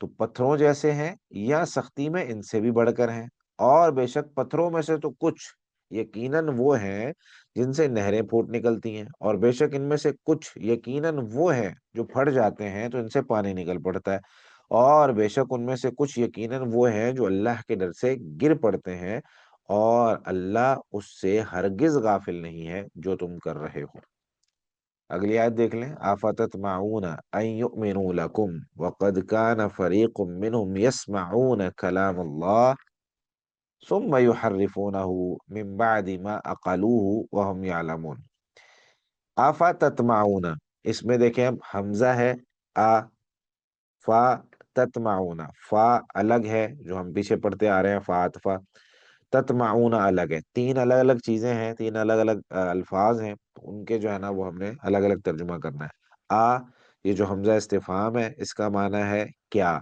تو پتھروں جیسے ہیں یا سختی میں ان سے بھی بڑھ کر ہیں، اور بے شک پتھروں میں سے تو کچھ یقیناً وہ ہیں جن سے نہریں پھوٹ نکلتی ہیں، اور بے شک ان میں سے کچھ یقیناً وہ ہیں جو پھٹ جاتے ہیں تو ان سے پانی نکل پڑتا ہے، اور بے شک ان میں سے کچھ یقیناً وہ ہیں جو اللہ کے ڈر سے گر پڑتے ہیں، اور اللہ اس سے ہرگز غافل نہیں ہے جو تم کر رہے ہو۔ اگلی آیت دیکھ لیں، آفتطمعون ان یؤمنوا لکم وقد کان فریق منهم یسمعون کلام اللہ ثم یحرفونه من بعد ما عقلوه وهم یعلمون۔ آفتطمعون، اس میں دیکھیں اب حمزہ ہے، آ، فا، تتمعون، فا الگ ہے جو ہم پیچھے پڑھتے آ رہے ہیں، فا فا، تتمعون الگ ہے، تین الگ الگ چیزیں ہیں، تین الگ الگ الفاظ ہیں، تو ان کے جو ہے نا وہ ہم نے الگ الگ ترجمہ کرنا ہے۔ آ، یہ جو حمزہ استفہام ہے اس کا معنی ہے کیا،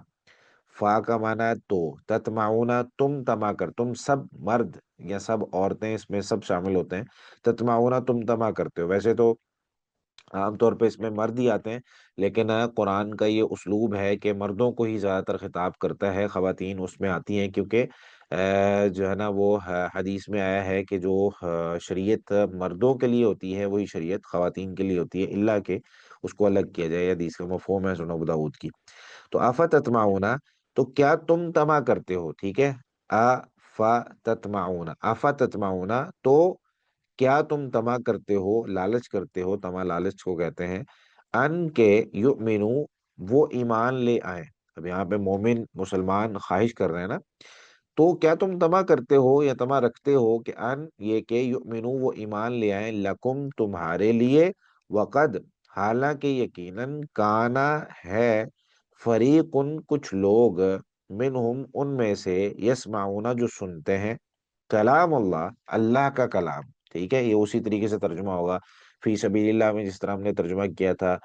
فا کا معنی ہے تو، تتمعون تم تما کر، تم سب مرد یا سب عورتیں اس میں سب شامل ہوتے ہیں، تتمعون تم تما کرتے ہو، ویسے تو عام طور پہ اس میں مرد ہی آتے ہیں، لیکن قرآن کا یہ اسلوب ہے کہ مردوں کو ہی زیادہ تر خطاب کرتا ہے، خواتین اس میں آتی ہیں، کیونکہ جو ہے نا وہ حدیث میں آیا ہے کہ جو شریعت مردوں کے لیے ہوتی ہے وہی شریعت خواتین کے لیے ہوتی ہے، اللہ کہ اس کو الگ کیا جائے، حدیث کا مفہوم ہے سنن ابو داؤد کی۔ تو آفا تتمعون، تو کیا تم تما کرتے ہو، ٹھیک ہے، آفا تتمعون، آفا تتمعون، تو کیا تم تما کرتے ہو، لالچ کرتے ہو، تما لالچ کو کہتے ہیں، ان کے یؤمنو، وہ ایمان لے آئے، اب یہاں پہ مومن مسلمان خواہش کر رہے ہیں نا، تو کیا تم تما کرتے ہو یا تما رکھتے ہو کہ ان یہ کہ یؤمنو وہ ایمان لے آئیں، لکم تمہارے لیے، وقد حالانکہ یقیناً کانا ہے، فریقن کچھ لوگ، منہم ان میں سے، یسمعون جو سنتے ہیں، کلام اللہ اللہ کا کلام، ٹھیک ہے، یہ اسی طریقے سے ترجمہ ہوگا، فی سبیل اللہ میں جس طرح ہم نے ترجمہ کیا تھا،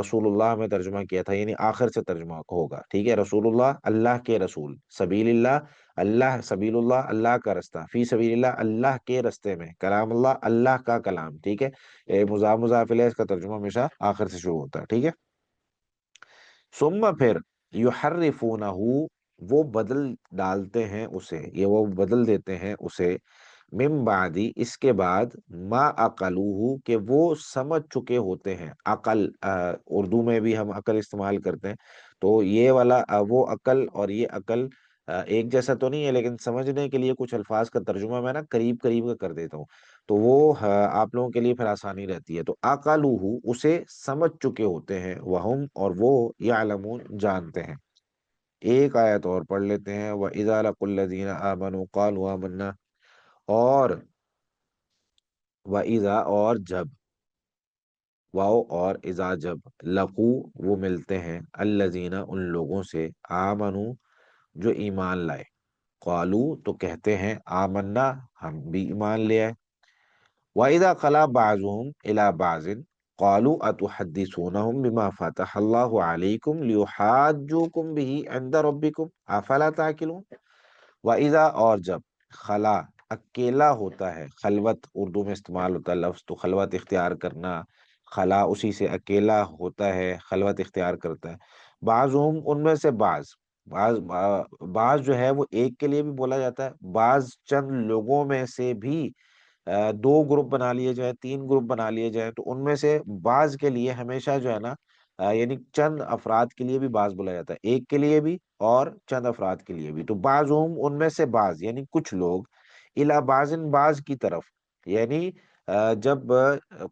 رسول اللہ میں ترجمہ کیا تھا، یعنی آخر سے ترجمہ ہوگا، ٹھیک ہے، رسول اللہ اللہ کے رسول، سبیل اللہ اللہ، سبیل اللہ اللہ کا رستہ، فی سبیل اللہ اللہ کے رستے میں، کلام اللہ اللہ کا کلام، ٹھیک ہے، مضاف مضاف الیہ، اس کا ترجمہ ہمیشہ آخر سے شروع ہوتا ہے، ٹھیک ہے۔ ثم پھر، یحرفونہ، وہ بدل ڈالتے ہیں اسے، یہ وہ بدل دیتے ہیں اسے، من بعدی اس کے بعد، ما عقلوہ کہ وہ سمجھ چکے ہوتے ہیں، عقل اردو میں بھی ہم عقل استعمال کرتے ہیں، تو یہ والا وہ عقل اور یہ عقل ایک جیسا تو نہیں ہے، لیکن سمجھنے کے لیے کچھ الفاظ کا ترجمہ میں نا قریب قریب کا کر دیتا ہوں، تو وہ آپ لوگوں کے لیے پھر آسانی رہتی ہے، تو عقلوہ اسے سمجھ چکے ہوتے ہیں، وہم اور وہ، یعلمون جانتے ہیں۔ ایک آیت اور پڑھ لیتے ہیں، وَإِذَا لَقُوا الَّذِينَ آمَنُوا قَالُوا آمَنَّا، اور وَإِذَا اور جب، واؤ اور اذا جب، لقو وہ ملتے ہیں، الذین ان لوگوں سے، آمنو جو ایمان لائے، قالو تو کہتے ہیں، آمنا ہم بھی ایمان لے آئے، وَإِذَا خَلَا بَعْضُهُمْ إِلَى بَعْضٍ قَالُوا أَتُحَدِّثُونَهُمْ بِمَا فَتَحَ اللَّهُ عَلَيْكُمْ لِيُحَاجُّوكُمْ بِهِ عِندَ رَبِّكُمْ أَفَلَا تَعْقِلُونَ۔ وَإِذَا اور جب، خلا اکیلا ہوتا ہے، خلوت اردو میں استعمال ہوتا ہے لفظ، تو خلوت اختیار کرنا، خلا اسی سے اکیلا ہوتا ہے، خلوت اختیار کرتا ہے، بعضهم ان میں سے بعض، بعض جو ہے وہ ایک کے لیے بھی بولا جاتا ہے، بعض چند لوگوں میں سے بھی دو گروپ بنا لیے جائیں، تین گروپ بنا لیے جائیں، تو ان میں سے بعض کے لیے ہمیشہ جو ہے نا یعنی چند افراد کے لیے بھی بعض بولا جاتا ہے، ایک کے لیے بھی اور چند افراد کے لیے بھی، تو بعضهم ان میں سے بعض یعنی کچھ لوگ، الی بعض بعض کی طرف، یعنی جب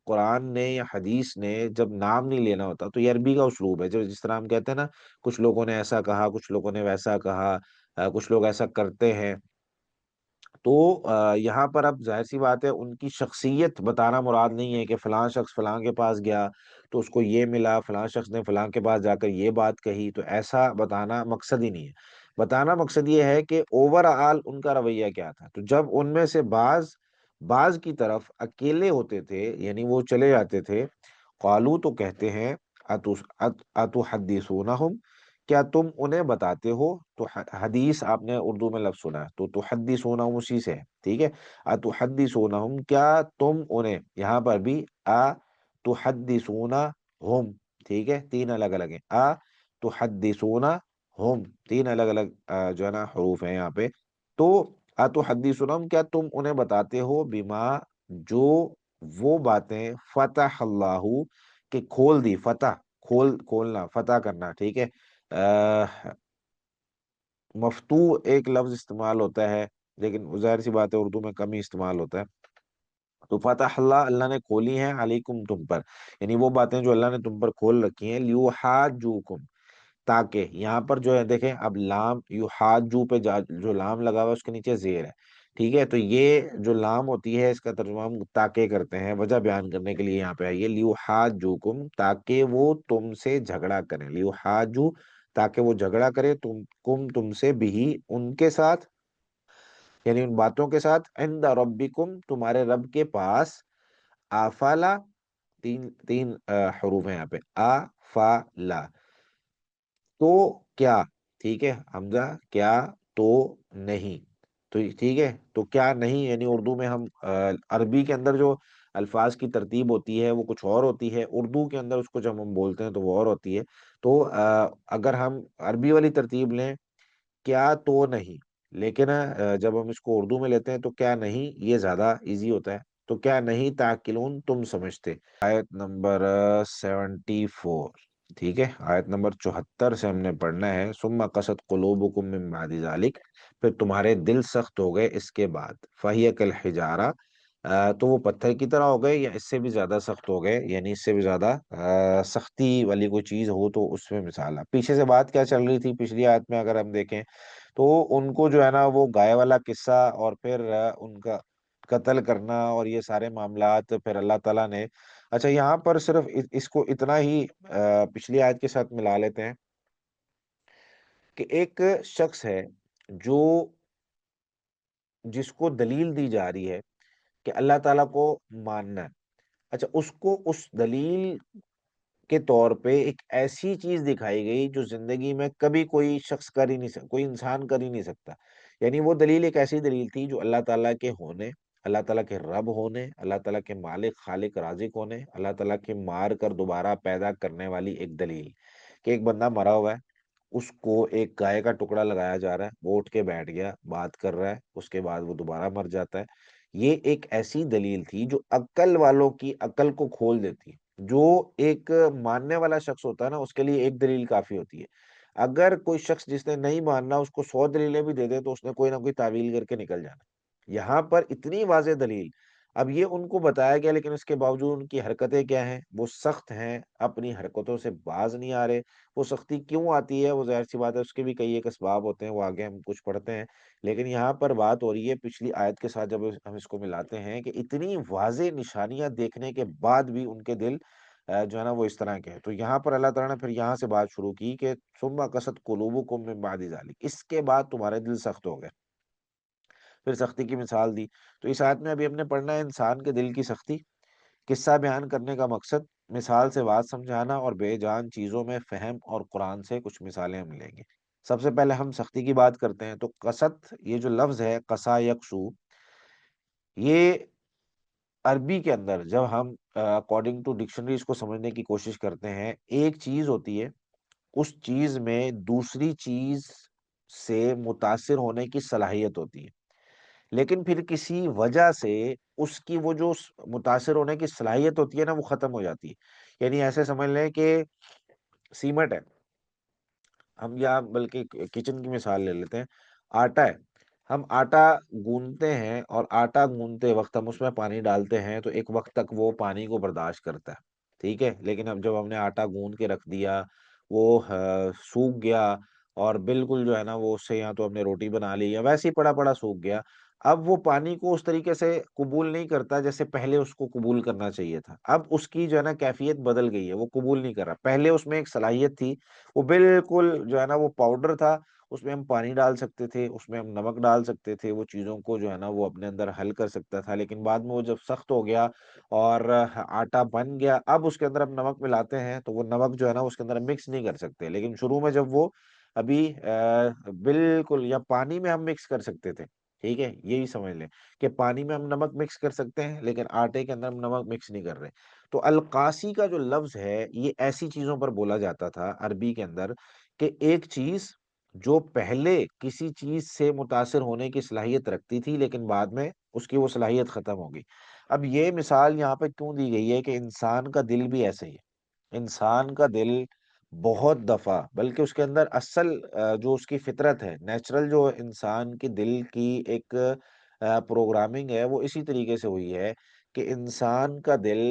قرآن نے یا حدیث نے جب نام نہیں لینا ہوتا تو یہ عربی کا اسلوب ہے، جو جس طرح ہم کہتے ہیں نا، کچھ لوگوں نے ایسا کہا، کچھ لوگوں نے ویسا کہا، کچھ لوگ ایسا کرتے ہیں، تو یہاں پر اب ظاہر سی بات ہے ان کی شخصیت بتانا مراد نہیں ہے کہ فلاں شخص فلاں کے پاس گیا تو اس کو یہ ملا، فلاں شخص نے فلاں کے پاس جا کر یہ بات کہی، تو ایسا بتانا مقصد ہی نہیں ہے، بتانا مقصد یہ ہے کہ اوور آل ان کا رویہ کیا تھا، تو جب ان میں سے بعض بعض کی طرف اکیلے ہوتے تھے، یعنی وہ چلے جاتے تھے، قالو تو کہتے ہیں، اتحدثونہم کیا تم انہیں بتاتے ہو، تو حدیث آپ نے اردو میں لفظ سنا ہے، تو تحدثونہم اسی سے ہے، ٹھیک ہے، اتحدثونہم کیا تم انہیں، یہاں پر بھی تحدثونہم، ٹھیک ہے، تین الگ الگ ہیں، تحدثونہم ہوم تین الگ الگ جو ہے نا حروف ہیں یہاں پہ. تو اتحدثونہم، کیا تم انہیں بتاتے ہو، بما، جو وہ باتیں، فتح اللہ، کہ کھول دی، فتح کھولنا، فتح کرنا، ٹھیک ہے. مفتوح ایک لفظ استعمال ہوتا ہے، لیکن ظاہر سی بات ہے اردو میں کم ہی استعمال ہوتا ہے. تو فتح اللہ، اللہ نے کھولی ہیں، علیکم، تم پر، یعنی وہ باتیں جو اللہ نے تم پر کھول رکھی ہیں، لیحاجوکم، تاکہ، یہاں پر جو ہے دیکھیں اب لام یحاجو پہ جو لام لگا ہوا ہے اس کے نیچے زیر ہے، ٹھیک ہے. تو یہ جو لام ہوتی ہے اس کا ترجمہ ہم تاکہ کرتے ہیں، وجہ بیان کرنے کے لیے یہاں پہ آئیے، لیحاجوکم، تاکہ وہ تم سے جھگڑا کریں، لیحاجو، تاکہ وہ جھگڑا کرے، تم سے بھی، ان کے ساتھ، یعنی ان باتوں کے ساتھ، عند ربکم، تمہارے رب کے پاس. آفالا، تین تین حروف ہیں یہاں پہ، آ فا لا، تو کیا، ٹھیک ہے، حمزہ، کیا، تو نہیں، تو ٹھیک ہے. تو کیا نہیں، یعنی اردو میں ہم عربی کے اندر جو الفاظ کی ترتیب ہوتی ہے وہ کچھ اور ہوتی ہے، اردو کے اندر اس کو جب ہم بولتے ہیں تو وہ اور ہوتی ہے. تو اگر ہم عربی والی ترتیب لیں، کیا تو نہیں، لیکن جب ہم اس کو اردو میں لیتے ہیں تو کیا نہیں یہ زیادہ ایزی ہوتا ہے. تو کیا نہیں تاکلون، تم سمجھتے. آیت نمبر 74، ٹھیک ہے، آیت نمبر 74 سے ہم نے پڑھنا ہے. ثم قست قلوبکم من بعد ذلک، پھر تمہارے دل سخت ہو گئے اس کے بعد، فہی کالحجارہ، تو وہ پتھر کی طرح ہو گئے، یا اس سے بھی زیادہ سخت ہو گئے، یعنی اس سے بھی زیادہ سختی والی کوئی چیز ہو تو اس میں مثال ہے. پیچھے سے بات کیا چل رہی تھی پچھلی آیت میں اگر ہم دیکھیں تو ان کو جو ہے نا وہ گائے والا قصہ، اور پھر ان کا قتل کرنا اور یہ سارے معاملات، پھر اللہ تعالیٰ نے، اچھا یہاں پر صرف اس کو اتنا ہی پچھلی آیت کے ساتھ ملا لیتے ہیں کہ ایک شخص ہے جو، جس کو دلیل دی جا رہی ہے کہ اللہ تعالیٰ کو ماننا ہے. اچھا اس کو اس دلیل کے طور پہ ایک ایسی چیز دکھائی گئی جو زندگی میں کبھی کوئی شخص کر ہی نہیں سکتا، کوئی انسان کر ہی نہیں سکتا. یعنی وہ دلیل ایک ایسی دلیل تھی جو اللہ تعالیٰ کے ہونے، اللہ تعالیٰ کے رب ہونے، اللہ تعالیٰ کے مالک خالق رازق ہونے، اللہ تعالیٰ کے مار کر دوبارہ پیدا کرنے والی ایک دلیل، کہ ایک بندہ مرا ہوا ہے، اس کو ایک گائے کا ٹکڑا لگایا جا رہا ہے، وہ اٹھ کے بیٹھ گیا، بات کر رہا ہے، اس کے بعد وہ دوبارہ مر جاتا ہے. یہ ایک ایسی دلیل تھی جو عقل والوں کی عقل کو کھول دیتی ہے. جو ایک ماننے والا شخص ہوتا ہے نا اس کے لیے ایک دلیل کافی ہوتی ہے. اگر کوئی شخص جس نے نہیں ماننا اس کو 100 دلیلیں بھی دے دے تو اس نے کوئی نہ کوئی تعویل کر کے نکل جانا. یہاں پر اتنی واضح دلیل، اب یہ ان کو بتایا گیا لیکن اس کے باوجود ان کی حرکتیں کیا ہیں، وہ سخت ہیں، اپنی حرکتوں سے باز نہیں آ رہے. وہ سختی کیوں آتی ہے، وہ ظاہر سی بات ہے اس کے بھی کئی ایک اسباب ہوتے ہیں، وہ آگے ہم کچھ پڑھتے ہیں. لیکن یہاں پر بات ہو رہی ہے پچھلی آیت کے ساتھ، جب ہم اس کو ملاتے ہیں کہ اتنی واضح نشانیاں دیکھنے کے بعد بھی ان کے دل جو ہے نا وہ اس طرح کے ہیں. تو یہاں پر اللہ تعالیٰ نے پھر یہاں سے بات شروع کی کہ ثم قست قلوبکم من بعد ذلک، اس کے بعد تمہارے دل سخت ہو گئے، پھر سختی کی مثال دی. تو اس آیت میں ابھی ہم نے پڑھنا ہے انسان کے دل کی سختی. قصہ بیان کرنے کا مقصد مثال سے بات سمجھانا اور بے جان چیزوں میں فہم، اور قرآن سے کچھ مثالیں ہم لیں گے. سب سے پہلے ہم سختی کی بات کرتے ہیں. تو قسط، یہ جو لفظ ہے قسا یکسو، یہ عربی کے اندر جب ہم اکارڈنگ ٹو ڈکشنری اس کو سمجھنے کی کوشش کرتے ہیں، ایک چیز ہوتی ہے، اس چیز میں دوسری چیز سے متاثر ہونے کی صلاحیت ہوتی ہے، لیکن پھر کسی وجہ سے اس کی وہ جو متاثر ہونے کی صلاحیت ہوتی ہے نا وہ ختم ہو جاتی ہے. یعنی ایسے سمجھ لیں کہ سیمٹ ہے، ہم یا بلکہ کچن کی مثال لے لیتے ہیں، آٹا ہے، ہم آٹا گوندتے ہیں اور آٹا گوندتے وقت ہم اس میں پانی ڈالتے ہیں تو ایک وقت تک وہ پانی کو برداشت کرتا ہے، ٹھیک ہے. لیکن اب جب ہم نے آٹا گوند کے رکھ دیا، وہ سوکھ گیا، اور بالکل جو ہے نا وہ اس سے یا تو ہم نے روٹی بنا لی یا ویسے ہی پڑا پڑا سوکھ گیا، اب وہ پانی کو اس طریقے سے قبول نہیں کرتا جیسے پہلے اس کو قبول کرنا چاہیے تھا. اب اس کی جو ہے نا کیفیت بدل گئی ہے، وہ قبول نہیں کر رہا. پہلے اس میں ایک صلاحیت تھی، وہ بالکل جو ہے نا وہ پاؤڈر تھا، اس میں ہم پانی ڈال سکتے تھے، اس میں ہم نمک ڈال سکتے تھے، وہ چیزوں کو جو ہے نا وہ اپنے اندر حل کر سکتا تھا. لیکن بعد میں وہ جب سخت ہو گیا اور آٹا بن گیا، اب اس کے اندر ہم نمک ملاتے ہیں تو وہ نمک جو ہے نا اس کے اندر مکس نہیں کر سکتے. لیکن شروع میں جب وہ ابھی بالکل، یا پانی میں ہم مکس کر سکتے تھے، ٹھیک ہے، یہی سمجھ لیں کہ پانی میں ہم نمک مکس کر سکتے ہیں لیکن آٹے کے اندر ہم نمک مکس نہیں کر رہے. تو القاسی کا جو لفظ ہے یہ ایسی چیزوں پر بولا جاتا تھا عربی کے اندر کہ ایک چیز جو پہلے کسی چیز سے متاثر ہونے کی صلاحیت رکھتی تھی لیکن بعد میں اس کی وہ صلاحیت ختم ہو گئی۔ اب یہ مثال یہاں پہ کیوں دی گئی ہے کہ انسان کا دل بھی ایسے ہی ہے۔ انسان کا دل بہت دفعہ، بلکہ اس کے اندر اصل جو اس کی فطرت ہے، نیچرل جو انسان کے دل کی ایک پروگرامنگ ہے، وہ اسی طریقے سے ہوئی ہے کہ انسان کا دل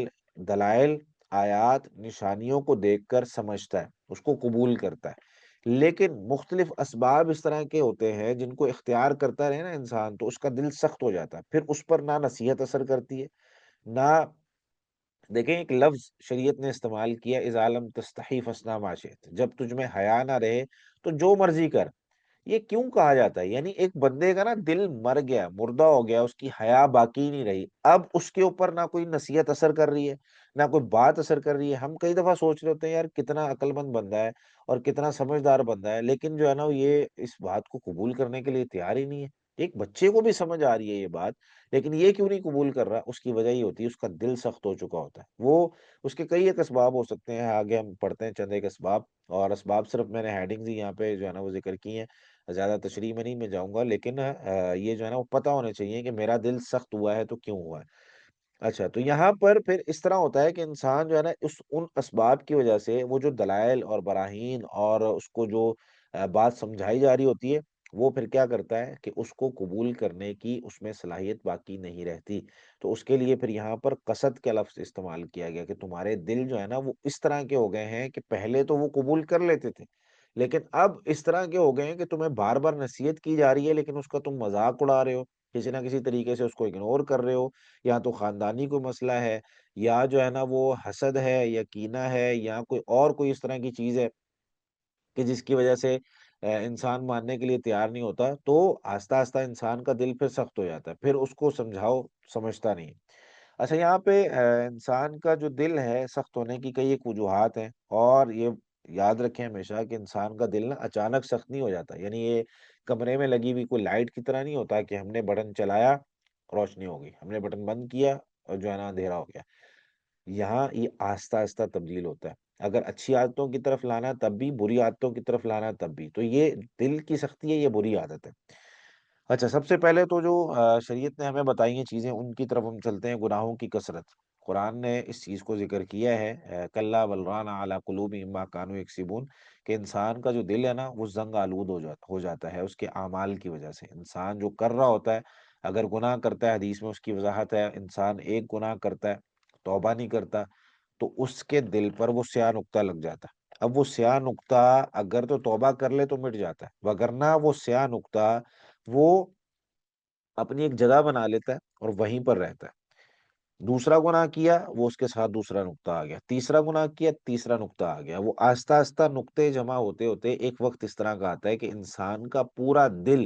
دلائل، آیات، نشانیوں کو دیکھ کر سمجھتا ہے، اس کو قبول کرتا ہے۔ لیکن مختلف اسباب اس طرح کے ہوتے ہیں جن کو اختیار کرتا رہے نا انسان، تو اس کا دل سخت ہو جاتا ہے، پھر اس پر نہ نصیحت اثر کرتی ہے، نہ، دیکھیں ایک لفظ شریعت نے استعمال کیا، اذا لم تستحی فاصنع ما شئت، جب تجھ میں حیا نہ رہے تو جو مرضی کر۔ یہ کیوں کہا جاتا ہے؟ یعنی ایک بندے کا نا دل مر گیا، مردہ ہو گیا، اس کی حیا باقی نہیں رہی، اب اس کے اوپر نہ کوئی نصیحت اثر کر رہی ہے، نہ کوئی بات اثر کر رہی ہے۔ ہم کئی دفعہ سوچ رہے ہوتے ہیں یار کتنا عقل مند بندہ ہے اور کتنا سمجھدار بندہ ہے، لیکن جو ہے نا یہ اس بات کو قبول کرنے کے لیے تیار ہی نہیں ہے۔ ایک بچے کو بھی سمجھ آ رہی ہے یہ بات، لیکن یہ کیوں نہیں قبول کر رہا؟ اس کی وجہ یہ ہوتی ہے اس کا دل سخت ہو چکا ہوتا ہے۔ وہ اس کے کئی ایک اسباب ہو سکتے ہیں، آگے ہم پڑھتے ہیں چند ایک اسباب، اور اسباب صرف میں نے ہیڈنگز ہی یہاں پہ جو ہے نا وہ ذکر کی ہیں، زیادہ تشریح میں نہیں میں جاؤں گا، لیکن یہ جو ہے نا وہ پتہ ہونا چاہیے کہ میرا دل سخت ہوا ہے تو کیوں ہوا ہے۔ اچھا، تو یہاں پر پھر اس طرح ہوتا ہے کہ انسان جو ہے نا ان اسباب کی وجہ سے وہ جو دلائل اور براہین اور اس کو جو بات سمجھائی جا رہی ہوتی ہے، وہ پھر کیا کرتا ہے کہ اس کو قبول کرنے کی اس میں صلاحیت باقی نہیں رہتی۔ تو اس کے لیے پھر یہاں پر قصد کا لفظ استعمال کیا گیا کہ تمہارے دل جو ہے نا وہ اس طرح کے ہو گئے ہیں کہ پہلے تو وہ قبول کر لیتے تھے، لیکن اب اس طرح کے ہو گئے ہیں کہ تمہیں بار بار نصیحت کی جا رہی ہے لیکن اس کا تم مذاق اڑا رہے ہو، کسی نہ کسی طریقے سے اس کو اگنور کر رہے ہو، یا تو خاندانی کوئی مسئلہ ہے، یا جو ہے نا وہ حسد ہے، یا کینہ ہے، یا کوئی اس طرح کی چیز ہے کہ جس کی وجہ سے انسان ماننے کے لیے تیار نہیں ہوتا، تو آہستہ آہستہ انسان کا دل پھر سخت ہو جاتا ہے، پھر اس کو سمجھاؤ سمجھتا نہیں۔ اچھا، یہاں پہ انسان کا جو دل ہے سخت ہونے کی کئی ایک وجوہات ہیں، اور یہ یاد رکھیں ہمیشہ کہ انسان کا دل نا اچانک سخت نہیں ہو جاتا، یعنی یہ کمرے میں لگی ہوئی کوئی لائٹ کی طرح نہیں ہوتا کہ ہم نے بٹن چلایا روشنی ہو گئی، ہم نے بٹن بند کیا اور جو ہے نا اندھیرا ہو گیا۔ یہاں یہ آہستہ آہستہ تبدیل ہوتا ہے، اگر اچھی عادتوں کی طرف لانا تب بھی، بری عادتوں کی طرف لانا تب بھی، تو یہ دل کی سختی ہے، یہ بری عادت ہے۔ اچھا، سب سے پہلے تو جو شریعت نے ہمیں بتائی ہیں چیزیں، ان کی طرف ہم چلتے ہیں، گناہوں کی کثرت۔ قرآن نے اس چیز کو ذکر کیا ہے، کلا بل ران علی قلوبہم ما کانوا یکسبون، کہ انسان کا جو دل ہے نا وہ زنگ آلود ہو جاتا ہے اس کے اعمال کی وجہ سے۔ انسان جو کر رہا ہوتا ہے، اگر گناہ کرتا ہے، حدیث میں اس کی وضاحت ہے، انسان ایک گناہ کرتا ہے، توبہ نہیں کرتا، تو اس کے دل پر وہ سیاہ نقطہ لگ جاتا ہے۔ اب وہ سیاہ نقطہ اگر تو توبہ کر لے تو مٹ جاتا ہے، وگرنہ وہ سیاہ نقطہ وہ اپنی ایک جگہ بنا لیتا ہے اور وہیں پر رہتا ہے۔ دوسرا گناہ کیا، وہ اس کے ساتھ دوسرا نقطہ آ گیا، تیسرا گناہ کیا، تیسرا نقطہ آ گیا، وہ آہستہ آہستہ نقطے جمع ہوتے ہوتے ایک وقت اس طرح کا آتا ہے کہ انسان کا پورا دل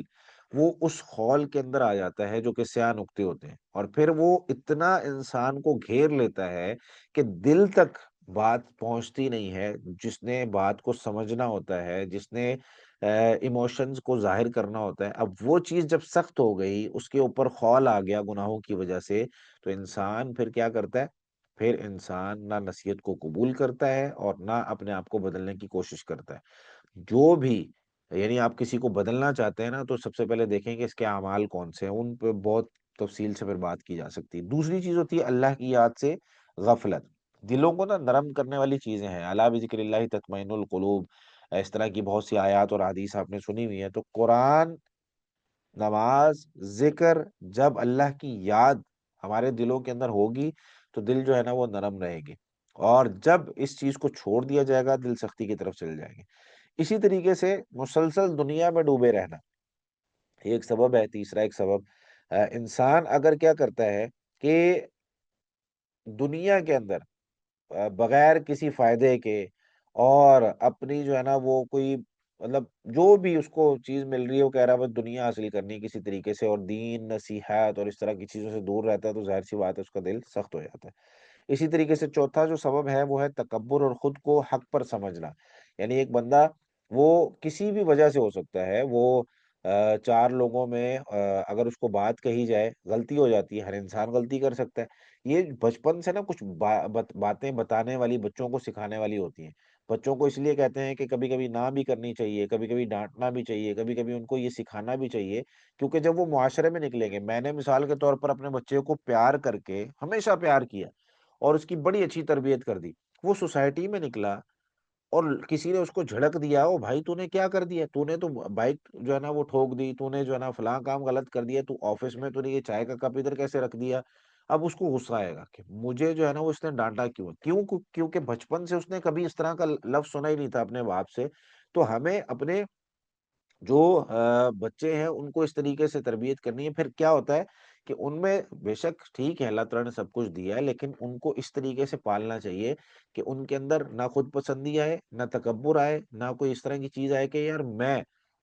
وہ اس خول کے اندر آ جاتا ہے جو کہ سیاہ نقطے ہوتے ہیں، اور پھر وہ اتنا انسان کو گھیر لیتا ہے کہ دل تک بات پہنچتی نہیں ہے۔ جس نے بات کو سمجھنا ہوتا ہے، جس نے ایموشنز کو ظاہر کرنا ہوتا ہے، اب وہ چیز جب سخت ہو گئی، اس کے اوپر خول آ گیا گناہوں کی وجہ سے، تو انسان پھر کیا کرتا ہے؟ پھر انسان نہ نصیحت کو قبول کرتا ہے اور نہ اپنے آپ کو بدلنے کی کوشش کرتا ہے۔ جو بھی، یعنی آپ کسی کو بدلنا چاہتے ہیں نا تو سب سے پہلے دیکھیں کہ اس کے اعمال کون سے ہیں، ان پہ بہت تفصیل سے پھر بات کی جا سکتی ہے۔ دوسری چیز ہوتی ہے اللہ کی یاد سے غفلت۔ دلوں کو نا نرم کرنے والی چیزیں ہیں، الا بذکر اللہ تطمئن القلوب، اس طرح کی بہت سی آیات اور حدیث آپ نے سنی ہوئی ہے، تو قرآن، نماز، ذکر، جب اللہ کی یاد ہمارے دلوں کے اندر ہوگی تو دل جو ہے نا وہ نرم رہے گی، اور جب اس چیز کو چھوڑ دیا جائے گا دل سختی کی طرف چل جائے گی۔ اسی طریقے سے مسلسل دنیا میں ڈوبے رہنا ایک سبب ہے، تیسرا ایک سبب انسان اگر کیا کرتا ہے کہ دنیا کے اندر بغیر کسی فائدے کے اور اپنی جو ہے نا وہ کوئی، مطلب جو بھی اس کو چیز مل رہی ہے وہ کہہ رہا ہے بس دنیا حاصل کرنی ہے کسی طریقے سے، اور دین نصیحت اور اس طرح کی چیزوں سے دور رہتا ہے، تو ظاہر سی بات ہے اس کا دل سخت ہو جاتا ہے۔ اسی طریقے سے چوتھا جو سبب ہے وہ ہے تکبر اور خود کو حق پر سمجھنا۔ یعنی ایک بندہ وہ کسی بھی وجہ سے ہو سکتا ہے، وہ چار لوگوں میں اگر اس کو بات کہی جائے، غلطی ہو جاتی ہے، ہر انسان غلطی کر سکتا ہے، یہ بچپن سے نا کچھ باتیں بتانے والی، بچوں کو سکھانے والی ہوتی ہیں۔ بچوں کو اس لیے کہتے ہیں کہ کبھی کبھی نہ بھی کرنی چاہیے، کبھی کبھی ڈانٹنا بھی چاہیے، کبھی کبھی ان کو یہ سکھانا بھی چاہیے، کیونکہ جب وہ معاشرے میں نکلیں گے، میں نے مثال کے طور پر اپنے بچے کو پیار کر کے ہمیشہ پیار کیا اور اس کی بڑی اچھی تربیت کر دی، وہ سوسائٹی میں نکلا اور کسی نے اس کو جھڑک دیا، او بھائی تو نے کیا کر دیا، تو نے تو بائک جو ہے نا وہ ٹھوک دی، تو نے جو ہے نا فلاں کام غلط کر دیا، تو آفس میں تو نے یہ چائے کا کپ ادھر کیسے رکھ دیا، اب اس کو غصہ آئے گا کہ مجھے جو ہے نا وہ اس نے ڈانٹا کیونکہ بچپن سے اس نے کبھی اس طرح کا لفظ سنا ہی نہیں تھا اپنے باپ سے۔ تو ہمیں اپنے جو بچے ہیں ان کو اس طریقے سے تربیت کرنی ہے، پھر کیا ہوتا ہے کہ ان میں بے شک ٹھیک ہے اللہ تعالیٰ نے سب کچھ دیا ہے، لیکن ان کو اس طریقے سے پالنا چاہیے کہ ان کے اندر نہ خود پسندی آئے، نہ تکبر آئے، نہ کوئی اس طرح کی چیز آئے کہ یار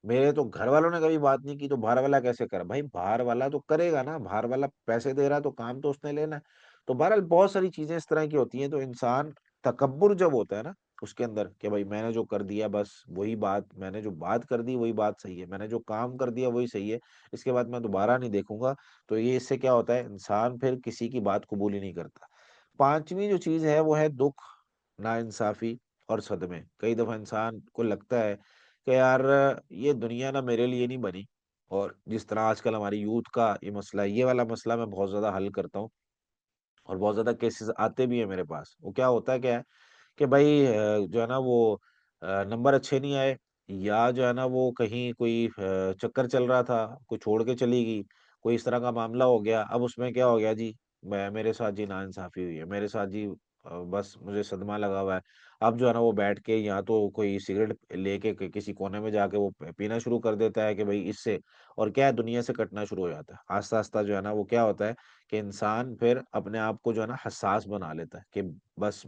میرے تو گھر والوں نے کبھی بات نہیں کی تو باہر والا کیسے کرا، بھائی باہر والا تو کرے گا نا، باہر والا پیسے دے رہا تو کام تو اس نے لینا ہے۔ تو بہرحال بہت ساری چیزیں اس طرح کی ہوتی ہیں، تو انسان تکبر جب ہوتا ہے نا اس کے اندر کہ بھائی میں نے جو کر دیا بس وہی بات، میں نے جو بات کر دی وہی بات صحیح ہے، میں نے جو کام کر دیا وہی صحیح ہے، اس کے بعد میں دوبارہ نہیں دیکھوں گا، تو یہ اس سے کیا ہوتا ہے انسان پھر کسی کی بات قبول ہی نہیں کرتا۔ پانچویں جو چیز ہے وہ ہے دکھ، ناانصافی اور صدمے۔ کئی دفعہ انسان کو لگتا ہے کہ یار یہ دنیا نہ میرے لیے نہیں بنی، اور جس طرح آج کل ہماری یوتھ کا یہ مسئلہ ہے، یہ والا مسئلہ میں بہت زیادہ حل کرتا ہوں اور بہت زیادہ کیسز آتے بھی ہیں میرے پاس۔ وہ کیا ہوتا ہے کیا ہے کہ بھائی جو ہے نا وہ نمبر اچھے نہیں آئے، یا جو ہے نا وہ کہیں کوئی چکر چل رہا تھا، کوئی چھوڑ کے چلی گئی، کوئی اس طرح کا معاملہ ہو گیا، اب اس میں کیا ہو گیا جی، میرے ساتھ جی ناانصافی ہوئی ہے، میرے ساتھ جی بس مجھے صدمہ لگا ہوا ہے۔ اب جو ہے نا وہ بیٹھ کے یا تو کوئی سگریٹ لے کے کسی کونے میں جا کے وہ پینا شروع کر دیتا ہے کہ بھائی اس سے، اور کیا ہے دنیا سے کٹنا شروع ہو جاتا ہے آہستہ آہستہ، جو ہے نا وہ کیا ہوتا ہے کہ انسان پھر اپنے آپ کو جو ہے نا حساس بنا لیتا ہے کہ بس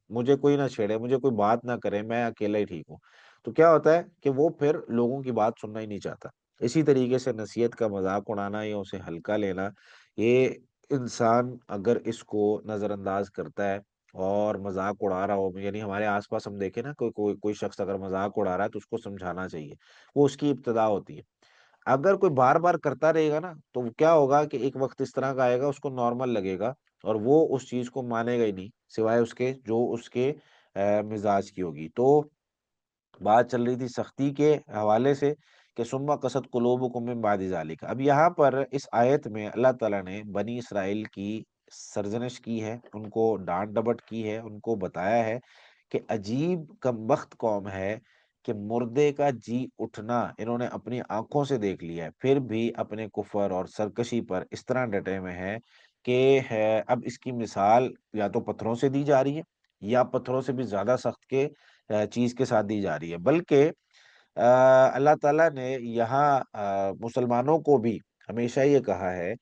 مجھے کوئی نہ چھیڑے، مجھے کوئی بات نہ کرے، میں اکیلا ہی ٹھیک ہوں۔ تو کیا ہوتا ہے کہ وہ پھر لوگوں کی بات سننا ہی نہیں چاہتا۔ اسی طریقے سے نصیحت کا مذاق اڑانا یا اسے ہلکا لینا، یہ انسان اگر اس کو نظر انداز کرتا ہے اور مذاق اڑا رہا ہو، یعنی ہمارے آس پاس ہم دیکھیں نا کوئی شخص اگر مذاق اڑا رہا ہے تو اس کو سمجھانا چاہیے، وہ اس کی ابتدا ہوتی ہے۔ اگر کوئی بار بار کرتا رہے گا نا تو وہ کیا ہوگا کہ ایک وقت اس طرح کا آئے گا، اس کو نارمل لگے گا اور وہ اس چیز کو مانے گا ہی نہیں، سوائے اس کے جو اس کے مزاج کی ہوگی۔ تو بات چل رہی تھی سختی کے حوالے سے کہ ثم قست قلوبکم من بعد ذالک۔ اب یہاں پر اس آیت میں اللہ تعالیٰ نے بنی اسرائیل کی سرزنش کی ہے، ان کو ڈانٹ ڈپٹ کی ہے، ان کو بتایا ہے کہ عجیب کم بخت قوم ہے کہ مردے کا جی اٹھنا انہوں نے اپنی آنکھوں سے دیکھ لیا ہے، پھر بھی اپنے کفر اور سرکشی پر اس طرح ڈٹے ہوئے ہیں کہ اب اس کی مثال یا تو پتھروں سے دی جا رہی ہے، یا پتھروں سے بھی زیادہ سخت کے چیز کے ساتھ دی جا رہی ہے، بلکہ اللہ تعالیٰ نے یہاں مسلمانوں کو بھی ہمیشہ یہ کہا ہے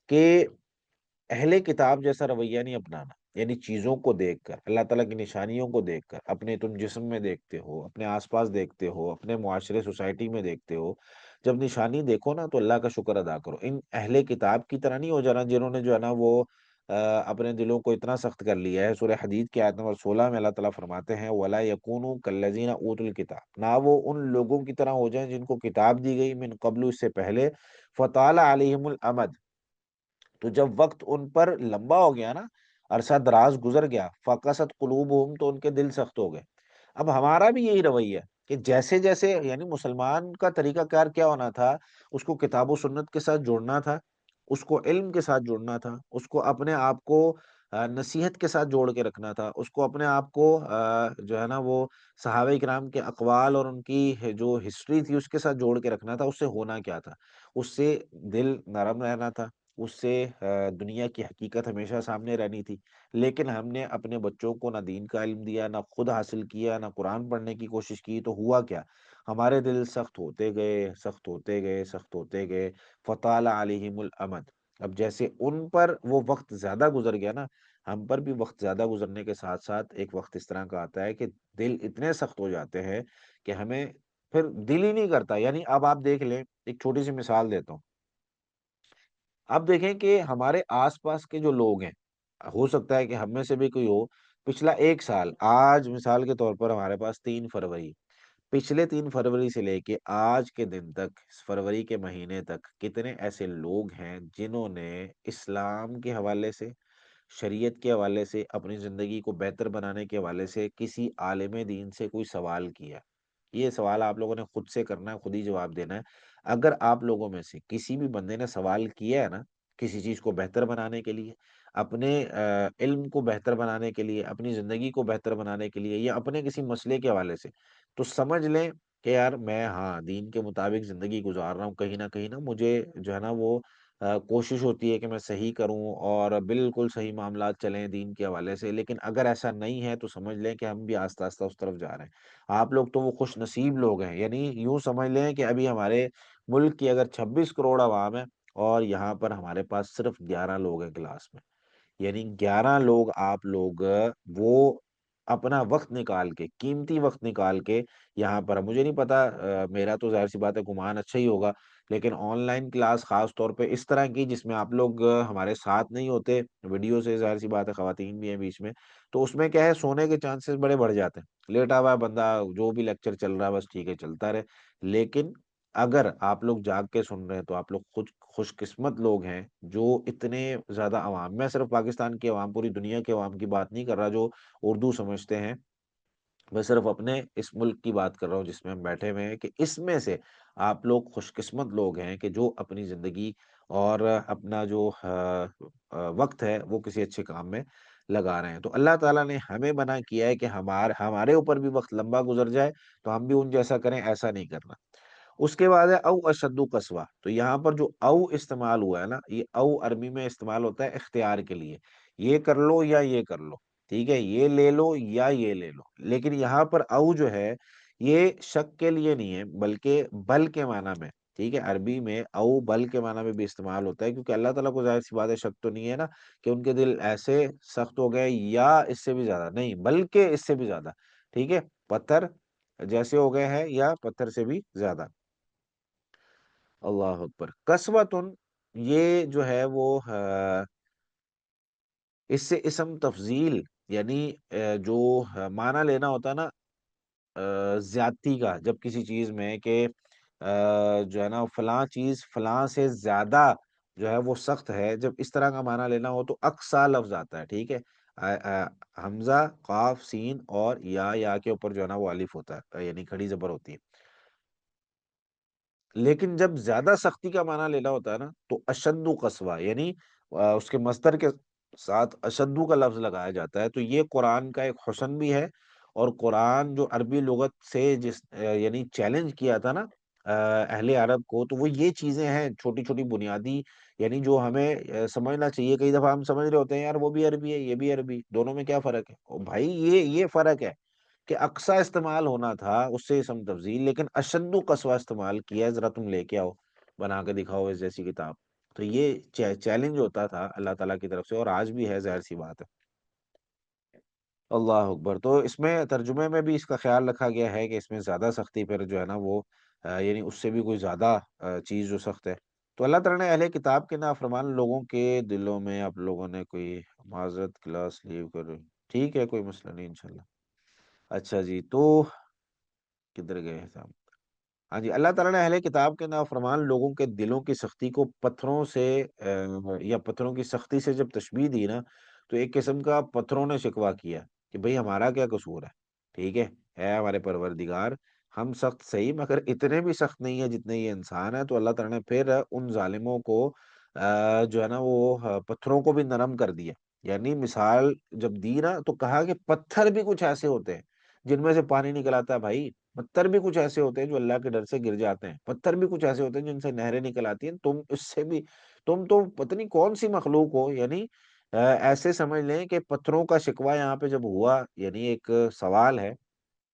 کہ اہل کتاب جیسا رویہ نہیں اپنانا، یعنی چیزوں کو دیکھ کر، اللہ تعالیٰ کی نشانیوں کو دیکھ کر، اپنے تم جسم میں دیکھتے ہو، اپنے آس پاس دیکھتے ہو، اپنے معاشرے سوسائٹی میں دیکھتے ہو، جب نشانی دیکھو نا تو اللہ کا شکر ادا کرو۔ ان اہل کتاب کی طرح نہیں ہو جانا جنہوں نے جو ہے نا وہ اپنے دلوں کو اتنا سخت کر لیا ہے۔ سورہ حدید کی آیت نمبر 16 میں اللہ تعالیٰ فرماتے ہیں وَلَا يَكُونُوا كَالَّذِينَ أُوتُوا الْكِتَابَ، نہ وہ ان لوگوں کی طرح ہو جائیں جن کو کتاب دی گئی من قبل، اس سے پہلے، فَطَالَ عَلَيْهِمُ الْأَمَدُ، تو جب وقت ان پر لمبا ہو گیا نا، عرصہ دراز گزر گیا، فقست قلوبہم، تو ان کے دل سخت ہو گئے۔ اب ہمارا بھی یہی رویہ ہے کہ جیسے جیسے، یعنی مسلمان کا طریقہ کار کیا ہونا تھا، اس کو کتاب و سنت کے ساتھ جوڑنا تھا، اس کو علم کے ساتھ جوڑنا تھا، اس کو اپنے آپ کو نصیحت کے ساتھ جوڑ کے رکھنا تھا، اس کو اپنے آپ کو جو ہے نا وہ صحابہ کرام کے اقوال اور ان کی جو ہسٹری تھی اس کے ساتھ جوڑ کے رکھنا تھا۔ اس سے ہونا کیا تھا، اس سے دل نرم رہنا تھا، اس سے دنیا کی حقیقت ہمیشہ سامنے رہنی تھی۔ لیکن ہم نے اپنے بچوں کو نہ دین کا علم دیا، نہ خود حاصل کیا، نہ قرآن پڑھنے کی کوشش کی، تو ہوا کیا، ہمارے دل سخت ہوتے گئے، سخت ہوتے گئے، سخت ہوتے گئے، فطال علیہم الامد۔ اب جیسے ان پر وہ وقت زیادہ گزر گیا نا، ہم پر بھی وقت زیادہ گزرنے کے ساتھ ساتھ ایک وقت اس طرح کا آتا ہے کہ دل اتنے سخت ہو جاتے ہیں کہ ہمیں پھر دل ہی نہیں کرتا۔ یعنی اب آپ دیکھ لیں، ایک چھوٹی سی مثال دیتا ہوں، اب دیکھیں کہ ہمارے آس پاس کے جو لوگ ہیں، ہو سکتا ہے کہ ہم میں سے بھی کوئی ہو، پچھلا ایک سال، آج مثال کے طور پر ہمارے پاس 3 فروری، پچھلے 3 فروری سے لے کے آج کے دن تک، اس فروری کے مہینے تک، کتنے ایسے لوگ ہیں جنہوں نے اسلام کے حوالے سے، شریعت کے حوالے سے، اپنی زندگی کو بہتر بنانے کے حوالے سے کسی عالم دین سے کوئی سوال کیا؟ یہ سوال آپ لوگوں نے خود سے کرنا ہے، خود ہی جواب دینا ہے۔ اگر آپ لوگوں میں سے کسی بھی بندے نے سوال کیا ہے نا، کسی چیز کو بہتر بنانے کے لیے، اپنے علم کو بہتر بنانے کے لیے، اپنی زندگی کو بہتر بنانے کے لیے، یا اپنے کسی مسئلے کے حوالے سے، تو سمجھ لیں کہ یار میں ہاں دین کے مطابق زندگی گزار رہا ہوں، کہیں نہ مجھے جو ہے نا وہ کوشش ہوتی ہے کہ میں صحیح کروں اور بالکل صحیح معاملات چلیں دین کے حوالے سے، لیکن اگر ایسا نہیں ہے تو سمجھ لیں کہ ہم بھی آہستہ آہستہ اس طرف جا رہے ہیں۔ آپ لوگ تو وہ خوش نصیب لوگ ہیں، یعنی یوں سمجھ لیں کہ ابھی ہمارے ملک کی اگر 26 کروڑ عوام ہے اور یہاں پر ہمارے پاس صرف 11 لوگ ہیں کلاس میں، یعنی 11 لوگ آپ لوگ وہ اپنا وقت نکال کے، قیمتی وقت نکال کے یہاں پر، مجھے نہیں پتا میرا تو ظاہر سی بات ہے گمان اچھا ہی ہوگا، لیکن آن لائن کلاس خاص طور پہ اس طرح کی جس میں آپ لوگ ہمارے ساتھ نہیں ہوتے، ویڈیو سے ظاہر سی بات ہے خواتین بھی ہیں بیچ میں، تو اس میں کیا ہے سونے کے چانسز بڑے بڑھ جاتے ہیں، لیٹا ہوا ہے بندہ، جو بھی لیکچر چل رہا ہے بس ٹھیک ہے چلتا رہے۔ لیکن اگر آپ لوگ جاگ کے سن رہے ہیں تو آپ لوگ خود خوش قسمت لوگ ہیں، جو اتنے زیادہ عوام، میں صرف پاکستان کے عوام، پوری دنیا کے عوام کی بات نہیں کر رہا جو اردو سمجھتے ہیں، میں صرف اپنے اس ملک کی بات کر رہا ہوں جس میں ہم بیٹھے ہوئے ہیں، کہ اس میں سے آپ لوگ خوش قسمت لوگ ہیں کہ جو اپنی زندگی اور اپنا جو وقت ہے وہ کسی اچھے کام میں لگا رہے ہیں۔ تو اللہ تعالیٰ نے ہمیں منع کیا ہے کہ ہمارے اوپر بھی وقت لمبا گزر جائے تو ہم بھی ان جیسا کریں، ایسا نہیں کرنا۔ اس کے بعد ہے او اشد قسوہ، تو یہاں پر جو او استعمال ہوا ہے نا، یہ او عربی میں استعمال ہوتا ہے اختیار کے لیے، یہ کر لو یا یہ کر لو، ٹھیک ہے، یہ لے لو یا یہ لے لو، لیکن یہاں پر او جو ہے یہ شک کے لیے نہیں ہے بلکہ بل کے معنی میں، ٹھیک ہے، عربی میں او بل کے معنی میں بھی استعمال ہوتا ہے، کیونکہ اللہ تعالیٰ کو ظاہر سی بات ہے شک تو نہیں ہے نا کہ ان کے دل ایسے سخت ہو گئے یا اس سے بھی زیادہ، نہیں بلکہ اس سے بھی زیادہ، ٹھیک ہے، پتھر جیسے ہو گئے ہیں یا پتھر سے بھی زیادہ۔ اللہ اکبر، قسوتن، یہ جو ہے وہ اس سے اسم تفضیل، یعنی جو معنی لینا ہوتا ہے نا زیادتی کا، جب کسی چیز میں کہ جو ہے نا فلاں چیز فلاں سے زیادہ جو ہے وہ سخت ہے، جب اس طرح کا معنی لینا ہو تو اقصا لفظ آتا ہے، ٹھیک ہے، حمزہ قاف سین اور یا کے اوپر جو ہے نا وہ الف ہوتا ہے، یعنی کھڑی زبر ہوتی ہے۔ لیکن جب زیادہ سختی کا معنی لینا ہوتا ہے نا تو اشد قسوہ، یعنی اس کے مصدر کے ساتھ اشدو کا لفظ لگایا جاتا ہے، تو یہ قرآن کا ایک حسن بھی ہے، اور قرآن جو عربی لغت سے جس یعنی چیلنج کیا تھا نا اہل عرب کو، تو وہ یہ چیزیں ہیں چھوٹی چھوٹی بنیادی، یعنی جو ہمیں سمجھنا چاہیے۔ کئی دفعہ ہم سمجھ رہے ہوتے ہیں یار وہ بھی عربی ہے یہ بھی عربی، دونوں میں کیا فرق ہے؟ او بھائی یہ فرق ہے کہ اقصا استعمال ہونا تھا اس سے اسم تفضیل، لیکن اشد قصوہ استعمال کیا ہے، ذرا تم لے کے آؤ، بنا کے دکھاؤ اس جیسی کتاب، تو یہ چیلنج ہوتا تھا اللہ تعالیٰ کی طرف سے، اور آج بھی ہے، ظاہر سی بات ہے۔ اللہ اکبر، تو اس میں ترجمے میں بھی اس کا خیال رکھا گیا ہے کہ اس میں زیادہ سختی پھر جو ہے نا وہ یعنی اس سے بھی کوئی زیادہ چیز جو سخت ہے، تو اللہ تعالیٰ نے اہل کتاب کے نافرمان لوگوں کے دلوں میں آپ لوگوں نے کوئی معذرت کلاس لیو کر، ٹھیک ہے کوئی مسئلہ نہیں انشاءاللہ۔ اچھا جی، تو کدھر گئے تھے ہم؟ ہاں جی، اللہ تعالیٰ نے اہل کتاب کے نافرمان لوگوں کے دلوں کی سختی کو پتھروں سے یا پتھروں کی سختی سے جب تشبیہ دی نا، تو ایک قسم کا پتھروں نے شکوہ کیا کہ بھئی ہمارا کیا قصور ہے، ٹھیک ہے، اے ہمارے پروردگار، ہم سخت صحیح مگر اتنے بھی سخت نہیں ہے جتنے یہ انسان ہے، تو اللہ تعالیٰ نے پھر ان ظالموں کو جو ہے نا وہ پتھروں کو بھی نرم کر دیا، یعنی مثال جب دی نا تو کہا کہ پتھر بھی کچھ ایسے ہوتے ہیں جن میں سے پانی نکل آتا ہے بھائی، پتھر بھی کچھ ایسے ہوتے ہیں جو اللہ کے ڈر سے گر جاتے ہیں، پتھر بھی کچھ ایسے ہوتے ہیں جن سے نہریں نکل آتی ہیں، تم اس سے بھی، تم تو پتہ نہیں کون سی مخلوق ہو، یعنی ایسے سمجھ لیں کہ پتھروں کا شکوہ یہاں پہ جب ہوا، یعنی ایک سوال ہے